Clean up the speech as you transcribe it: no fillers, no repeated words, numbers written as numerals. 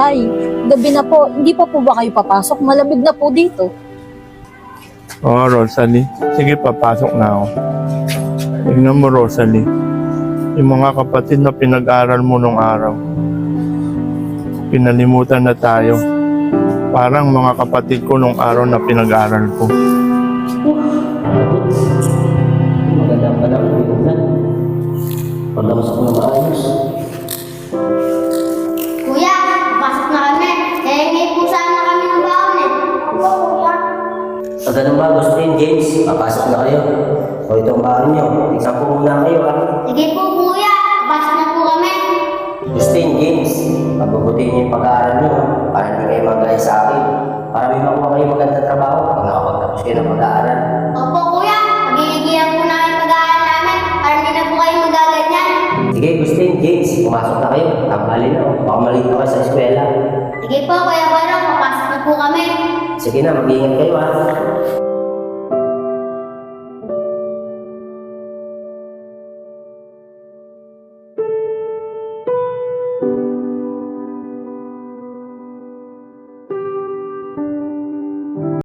Tay, gabi na po. Hindi pa po ba kayo papasok? Malamig na po dito. Oo, Rosalie. Sige, papasok na ako. Tignan mo, Rosalie. Yung mga kapatid na pinag-aral mo nung araw. Pinalimutan na tayo. Parang mga kapatid ko nung araw na pinag-aral ko. Magandang panahon, pinuntan. Paglamas ko na maayos. Kuya, pasok na kami. Hingi po sana kami ng baon eh. Kuya. Pag ganun ba, Agustin, James, papasok na kayo. O itong baon nyo, tignan po muna kayo, ha? Sige po kuya, pasok na po kami. Agustin, James, pagbubutin niyo yung pag-aaral nyo, para hindi kayo magaya sa akin. Para may makuha kayo magandang trabaho pag nakapagtapos kayo ng pag-aaral. Opo kuya, magigigilan po namin pag-aaral namin para hindi na po kayo magaganyan. Sige, Agustin, James, pumasok na kayo. Tanghali na, baka malito kayo sa eskwela. Sige po kuya Barong, papasok na po kami. Sige na, mag-iingat kayo, ha?